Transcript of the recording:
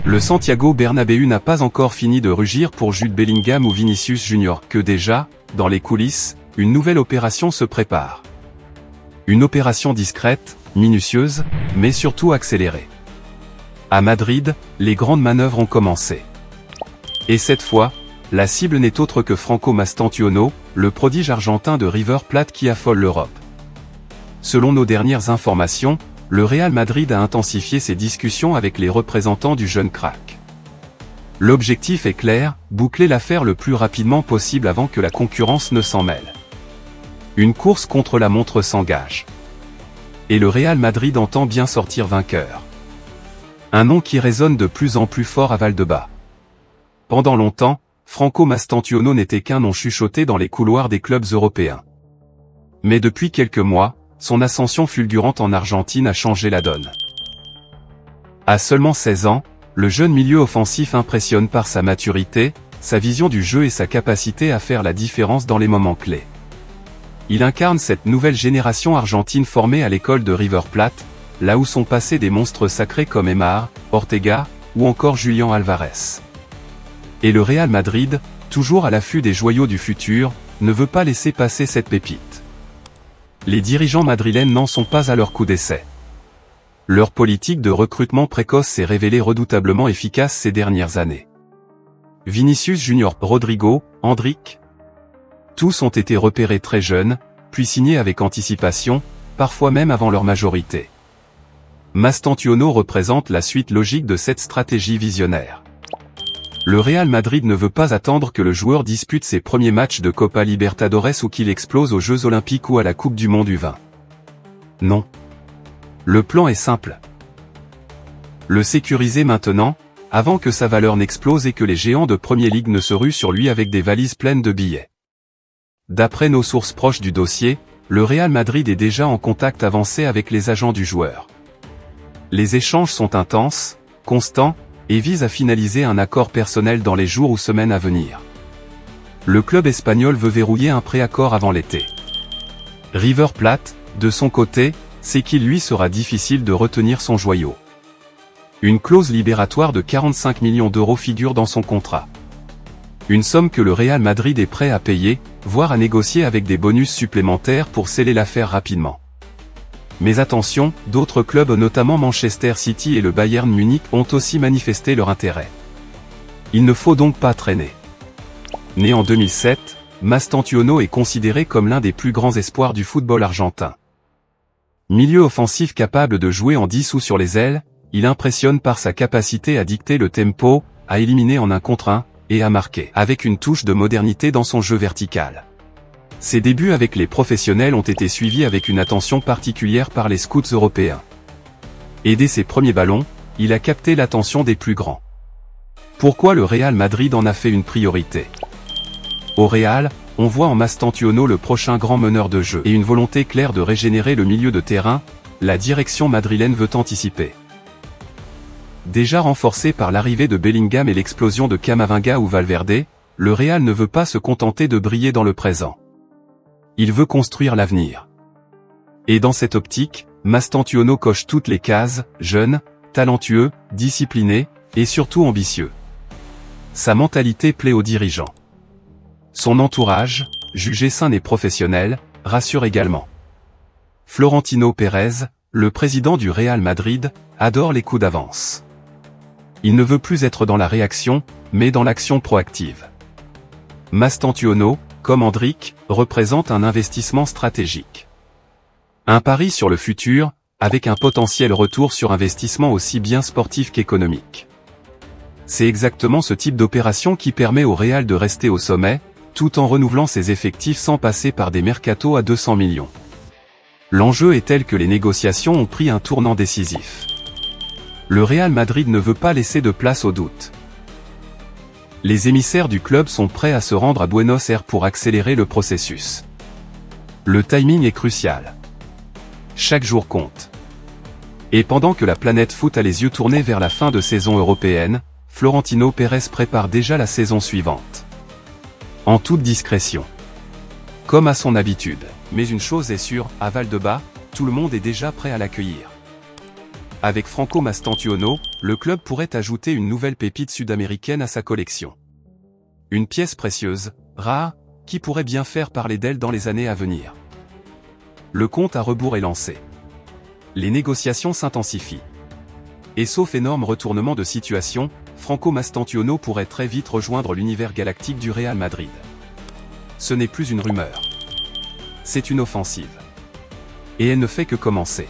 Le Santiago Bernabéu n'a pas encore fini de rugir pour Jude Bellingham ou Vinicius Junior que déjà, dans les coulisses, une nouvelle opération se prépare. Une opération discrète, minutieuse, mais surtout accélérée. À Madrid, les grandes manœuvres ont commencé. Et cette fois, la cible n'est autre que Franco Mastantuono, le prodige argentin de River Plate qui affole l'Europe. Selon nos dernières informations, le Real Madrid a intensifié ses discussions avec les représentants du jeune crack. L'objectif est clair, boucler l'affaire le plus rapidement possible avant que la concurrence ne s'en mêle. Une course contre la montre s'engage. Et le Real Madrid entend bien sortir vainqueur. Un nom qui résonne de plus en plus fort à Valdebebas. Pendant longtemps, Franco Mastantuono n'était qu'un nom chuchoté dans les couloirs des clubs européens. Mais depuis quelques mois, son ascension fulgurante en Argentine a changé la donne. À seulement 16 ans, le jeune milieu offensif impressionne par sa maturité, sa vision du jeu et sa capacité à faire la différence dans les moments clés. Il incarne cette nouvelle génération argentine formée à l'école de River Plate, là où sont passés des monstres sacrés comme Aimar, Ortega, ou encore Julián Álvarez. Et le Real Madrid, toujours à l'affût des joyaux du futur, ne veut pas laisser passer cette pépite. Les dirigeants madrilènes n'en sont pas à leur coup d'essai. Leur politique de recrutement précoce s'est révélée redoutablement efficace ces dernières années. Vinicius Junior, Rodrigo, Endrick, tous ont été repérés très jeunes, puis signés avec anticipation, parfois même avant leur majorité. Mastantuono représente la suite logique de cette stratégie visionnaire. Le Real Madrid ne veut pas attendre que le joueur dispute ses premiers matchs de Copa Libertadores ou qu'il explose aux Jeux Olympiques ou à la Coupe du Monde U20. Non. Le plan est simple. Le sécuriser maintenant, avant que sa valeur n'explose et que les géants de Premier League ne se ruent sur lui avec des valises pleines de billets. D'après nos sources proches du dossier, le Real Madrid est déjà en contact avancé avec les agents du joueur. Les échanges sont intenses, constants, et vise à finaliser un accord personnel dans les jours ou semaines à venir. Le club espagnol veut verrouiller un préaccord avant l'été. River Plate, de son côté, sait qu'il lui sera difficile de retenir son joyau. Une clause libératoire de 45 millions d'euros figure dans son contrat. Une somme que le Real Madrid est prêt à payer, voire à négocier avec des bonus supplémentaires pour sceller l'affaire rapidement. Mais attention, d'autres clubs notamment Manchester City et le Bayern Munich ont aussi manifesté leur intérêt. Il ne faut donc pas traîner. Né en 2007, Mastantuono est considéré comme l'un des plus grands espoirs du football argentin. Milieu offensif capable de jouer en 10 ou sur les ailes, il impressionne par sa capacité à dicter le tempo, à éliminer en 1 contre 1, et à marquer, avec une touche de modernité dans son jeu vertical. Ses débuts avec les professionnels ont été suivis avec une attention particulière par les scouts européens. Et dès ses premiers ballons, il a capté l'attention des plus grands. Pourquoi le Real Madrid en a fait une priorité? Au Real, on voit en Mastantuono le prochain grand meneur de jeu et une volonté claire de régénérer le milieu de terrain, la direction madrilène veut anticiper. Déjà renforcé par l'arrivée de Bellingham et l'explosion de Camavinga ou Valverde, le Real ne veut pas se contenter de briller dans le présent. Il veut construire l'avenir. Et dans cette optique, Mastantuono coche toutes les cases, jeune, talentueux, discipliné, et surtout ambitieux. Sa mentalité plaît aux dirigeants. Son entourage, jugé sain et professionnel, rassure également. Florentino Pérez, le président du Real Madrid, adore les coups d'avance. Il ne veut plus être dans la réaction, mais dans l'action proactive. Mastantuono, comme Endrick, représente un investissement stratégique. Un pari sur le futur, avec un potentiel retour sur investissement aussi bien sportif qu'économique. C'est exactement ce type d'opération qui permet au Real de rester au sommet, tout en renouvelant ses effectifs sans passer par des mercatos à 200 millions. L'enjeu est tel que les négociations ont pris un tournant décisif. Le Real Madrid ne veut pas laisser de place au doute. Les émissaires du club sont prêts à se rendre à Buenos Aires pour accélérer le processus. Le timing est crucial. Chaque jour compte. Et pendant que la planète foot a les yeux tournés vers la fin de saison européenne, Florentino Pérez prépare déjà la saison suivante. En toute discrétion. Comme à son habitude. Mais une chose est sûre, à Valdebebas, tout le monde est déjà prêt à l'accueillir. Avec Franco Mastantuono, le club pourrait ajouter une nouvelle pépite sud-américaine à sa collection. Une pièce précieuse, rare, qui pourrait bien faire parler d'elle dans les années à venir. Le compte à rebours est lancé. Les négociations s'intensifient. Et sauf énorme retournement de situation, Franco Mastantuono pourrait très vite rejoindre l'univers galactique du Real Madrid. Ce n'est plus une rumeur. C'est une offensive. Et elle ne fait que commencer.